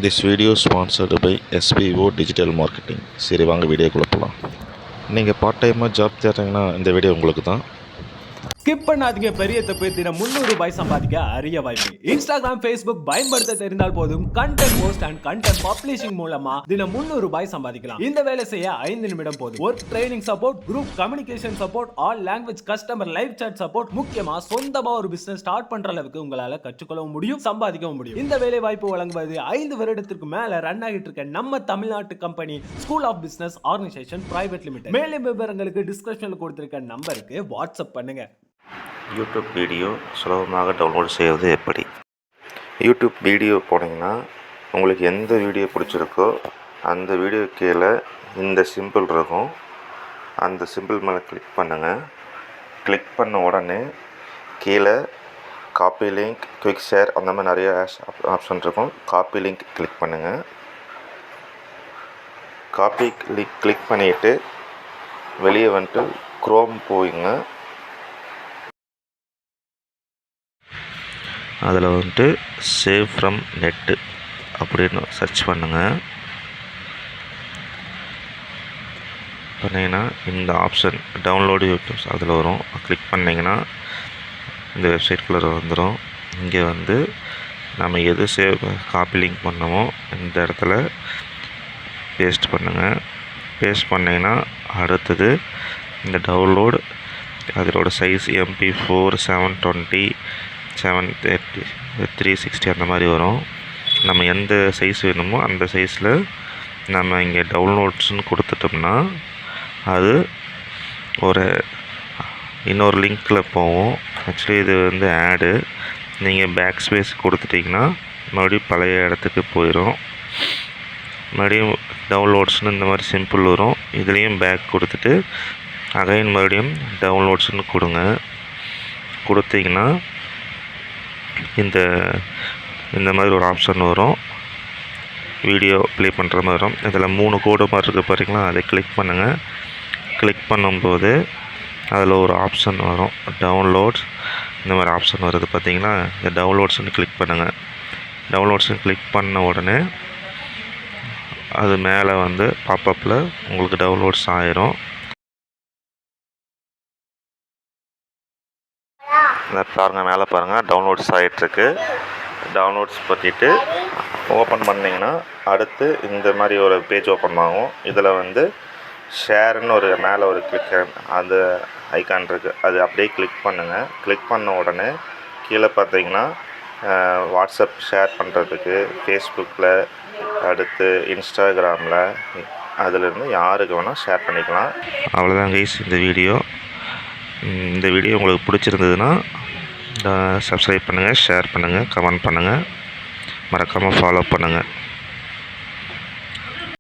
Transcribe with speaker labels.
Speaker 1: This video is sponsored by SBO Digital Marketing. சரி வாங்க வீடியோக்குள்ளே போகலாம். நீங்கள் பார்ட் டைமாக ஜாப் தேடுறீங்கன்னா இந்த வீடியோ உங்களுக்கு தான்.
Speaker 2: ஸ்கிப் பண்ணாதீங்க. பெரிய தப்பு. தினம் 300 ரூபாய் சம்பாதிக்க அரிய வாய்ப்பு. இன்ஸ்டாகிராம், ஃபேஸ்புக் பயன்படுத்த தெரிந்தால் போதும் content post and content publishing மூலமா தினம் 300 ரூபாய் சம்பாதிக்கலாம். இந்த வேலை செய்ய 5 நிமிடம் போதும். Work training support, group communication support, all language customer live chat support, முக்கியமா சொந்தமா ஒரு பிசினஸ் ஸ்டார்ட் பண்ற அளவுக்கு உங்களால கற்றுக்கொள்ளவும் முடியும், சம்பாதிக்கவும் முடியும். இந்த வேலை வாய்ப்பு வழங்குவது 5 வருடத்திற்கு மேல ரன் ஆகிட்டு இருக்க நம்ம தமிழ்நாட்டு company school of business organisation private limited. மேலும் விவரங்களுக்கு டிஸ்கிரிப்ஷன்ல கொடுத்திருக்க நம்பருக்கு வாட்ஸ்அப் பண்ணுங்க.
Speaker 1: யூடியூப் வீடியோ சுலபமாக டவுன்லோட் செய்வது எப்படி? யூடியூப் வீடியோ போனீங்கன்னா உங்களுக்கு எந்த வீடியோ பிடிச்சிருக்கோ அந்த வீடியோ கீழே இந்த சிம்பிள் இருக்கும். அந்த சிம்பிள் மேலே கிளிக் பண்ணுங்கள். கிளிக் பண்ண உடனே கீழே காப்பி லிங்க், குயிக் ஷேர் அந்த மாதிரி நிறைய ஆப்ஷன் இருக்கும். காப்பி லிங்க் கிளிக் பண்ணுங்கள். காப்பி லிங்க் கிளிக் பண்ணிவிட்டு வெளியே வந்துட்டு க்ரோம் போயிங்க. அதில் வந்துட்டு சேவ் ஃப்ரம் நெட்டு அப்படின்னு சர்ச் பண்ணுங்கள். பண்ணிங்கன்னா இந்த ஆப்ஷன் டவுன்லோடு யூடியூப்ஸ் அதில் வரும். கிளிக் பண்ணிங்கன்னா இந்த வெப்சைட்குள்ளே வந்துடும். இங்கே வந்து நம்ம எது சேவ் காப்பி லிங்க் பண்ணமோ இந்த இடத்துல பேஸ்ட் பண்ணுங்கள். பேஸ்ட் பண்ணிங்கன்னா அடுத்தது இந்த டவுன்லோடு அதோட சைஸ் MP4 720 730 360 அந்த மாதிரி வரும். நம்ம எந்த சைஸ் வேணுமோ அந்த சைஸில் நம்ம இங்கே டவுன்லோட்ஸ்னு கொடுத்துட்டோம்னா அது இன்னொரு லிங்க்கில் போகும். ஆக்சுவலி இது வந்து ஆடு. நீங்கள் பேக் ஸ்பேஸ் கொடுத்துட்டிங்கன்னா மறுபடியும் பழைய இடத்துக்கு போயிடும். மறுபடியும் டவுன்லோட்ஸ்னு இந்த மாதிரி சிம்பிள் வரும். இதுலேயும் பேக் கொடுத்துட்டு அகைன் மறுபடியும் டவுன்லோட்ஸ்னு கொடுத்தீங்கன்னா இந்த மாதிரி ஒரு ஆப்ஷன் வரும். வீடியோ ப்ளே பண்ணுற மாதிரி வரும். இதில் 3 கோடு மாதிரி இருக்குது பாருங்களா, அதை கிளிக் பண்ணுங்கள். கிளிக் பண்ணும்போது அதில் ஒரு ஆப்ஷன் வரும், டவுன்லோட்ஸ். இந்த மாதிரி ஆப்ஷன் வருது பார்த்தீங்களா, இந்த டவுன்லோட்ஸ்னு கிளிக் பண்ணுங்கள். டவுன்லோட்ஸ்னு கிளிக் பண்ண உடனே அது மேலே வந்து பாப்பப்பில் உங்களுக்கு டவுன்லோட்ஸ் ஆயிரும். பாருங்கள், மேலே பாருங்கள் டவுன்லோட்ஸ் ஆகிட்டுருக்கு. டவுன்லோட்ஸ் பண்ணிவிட்டு ஓப்பன் பண்ணிங்கன்னா அடுத்து இந்த மாதிரி ஒரு பேஜ் ஓப்பன் ஆகும். இதில் வந்து ஷேர்னு ஒரு மேலே ஒரு கிளிக் அந்த ஐக்கான் இருக்குது, அது அப்படியே கிளிக் பண்ணுங்கள். கிளிக் பண்ண உடனே கீழே பார்த்தீங்கன்னா வாட்ஸ்அப் ஷேர் பண்ணுறதுக்கு, ஃபேஸ்புக்கில், அடுத்து இன்ஸ்டாகிராமில், அதிலிருந்து யாருக்கு வேணால் ஷேர் பண்ணிக்கலாம். அவ்வளோதான் கைஸ் இந்த வீடியோ. இந்த வீடியோ உங்களுக்கு பிடிச்சிருந்ததுன்னா சப்ஸ்கிரைப் பண்ணுங்கள், ஷேர் பண்ணுங்கள், கமெண்ட் பண்ணுங்கள், மறக்காமல் ஃபாலோ பண்ணுங்கள்.